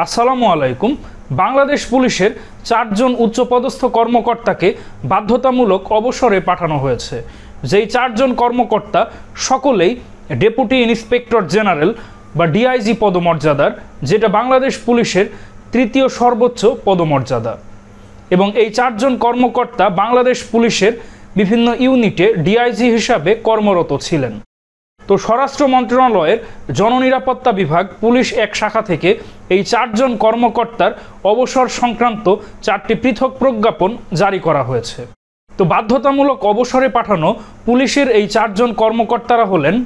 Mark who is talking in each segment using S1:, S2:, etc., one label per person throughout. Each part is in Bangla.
S1: আসসালামু আলাইকুম। বাংলাদেশ পুলিশের 4 জন উচ্চপদস্থ কর্মকর্তাকে বাধ্যতামূলক অবসরে পাঠানো হয়েছে। যেই 4 জন কর্মকর্তা সকলেই ডেপুটি ইন্সপেক্টর জেনারেল বা ডিআইজি পদমর্যাদার, যেটা বাংলাদেশ পুলিশের তৃতীয় সর্বোচ্চ পদমর্যাদা। এবং এই 4 জন কর্মকর্তা বাংলাদেশ পুলিশের বিভিন্ন ইউনিটে ডিআইজি হিসাবে কর্মরত ছিলেন। তো স্বরাষ্ট্র মন্ত্রণালয়ের জননিরাপত্তা বিভাগ পুলিশ এক শাখা থেকে এই 4 জন কর্মকর্তার অবসর সংক্রান্ত 4টি পৃথক প্রজ্ঞাপন জারি করা হয়েছে। তো বাধ্যতামূলক অবসরে পাঠানো পুলিশের এই 4 জন কর্মকর্তারা হলেন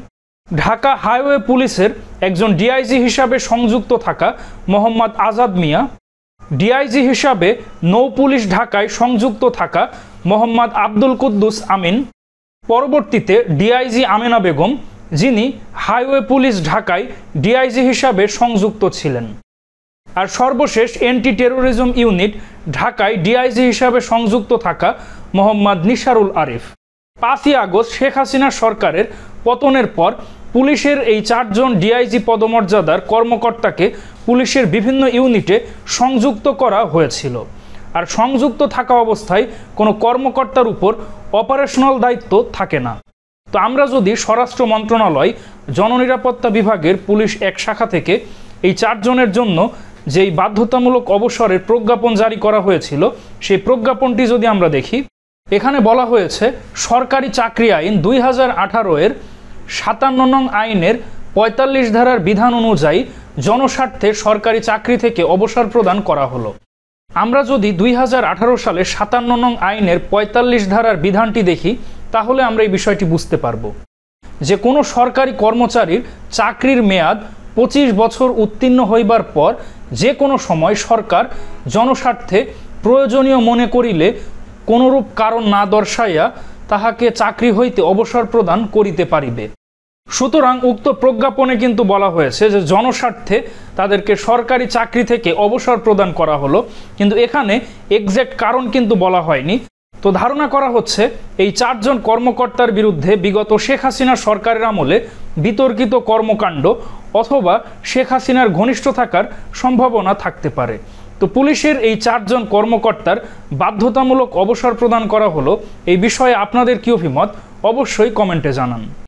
S1: ঢাকা হাইওয়ে পুলিশের একজন ডিআইজি হিসাবে সংযুক্ত থাকা মোহাম্মদ আজাদ মিয়া, ডিআইজি হিসাবে নৌ পুলিশ ঢাকায় সংযুক্ত থাকা মোহাম্মদ আব্দুল কুদ্দুস আমিন, পরবর্তীতে ডিআইজি আমেনা বেগম, যিনি হাইওয়ে পুলিশ ঢাকায় ডিআইজি হিসাবে সংযুক্ত ছিলেন। আর সর্বশেষ অ্যান্টি টেরোরিজম ইউনিট ঢাকায় ডিআইজি হিসাবে সংযুক্ত থাকা মোহাম্মদ নিসারুল আরিফ। 5ই আগস্ট শেখ হাসিনা সরকারের পতনের পর পুলিশের এই 4 জন ডিআইজি পদমর্যাদার কর্মকর্তাকে পুলিশের বিভিন্ন ইউনিটে সংযুক্ত করা হয়েছিল। আর সংযুক্ত থাকা অবস্থায় কোনো কর্মকর্তার উপর অপারেশনাল দায়িত্ব থাকে না। তো আমরা যদি স্বরাষ্ট্র মন্ত্রণালয় জননিরাপত্তা বিভাগের পুলিশ এক শাখা থেকে এই 4 জনের জন্য যেই বাধ্যতামূলক অবসরের প্রজ্ঞাপন জারি করা হয়েছিল, সেই প্রজ্ঞাপনটি যদি আমরা দেখি, এখানে বলা হয়েছে সরকারি চাকরি আইন 2018 এর 57 নং আইনের 45 ধারার বিধান অনুযায়ী জনস্বার্থে সরকারি চাকরি থেকে অবসর প্রদান করা হলো। আমরা যদি 2018 সালে 57 নং আইনের 45 ধারার বিধানটি দেখি, তাহলে আমরা এই বিষয়টি বুঝতে পারবো যে কোনো সরকারি কর্মচারীর চাকরির মেয়াদ 25 বছর উত্তীর্ণ হইবার পর যে কোনো সময় সরকার জনস্বার্থে প্রয়োজনীয় মনে করিলে কোনরূপ কারণ না দর্শাইয়া তাহাকে চাকরি হইতে অবসর প্রদান করিতে পারিবে। সুতরাং উক্ত প্রজ্ঞাপনে কিন্তু বলা হয়েছে যে জনস্বার্থে তাদেরকে সরকারি চাকরি থেকে অবসর প্রদান করা হলো, কিন্তু এখানে এক্সাক্ট কারণ কিন্তু বলা হয়নি। তো ধারণা করা হচ্ছে এই 4 জন কর্মকর্তার বিরুদ্ধে বিগত শেখ হাসিনা সরকারের আমলে বিতর্কিত কর্মকাণ্ড অথবা শেখ হাসিনার ঘনিষ্ঠ থাকার সম্ভাবনা থাকতে পারে। তো পুলিশের এই 4 জন কর্মকর্তার বাধ্যতামূলক অবসর প্রদান করা হলো, এই বিষয়ে আপনাদের কি অভিমত অবশ্যই কমেন্টে জানান।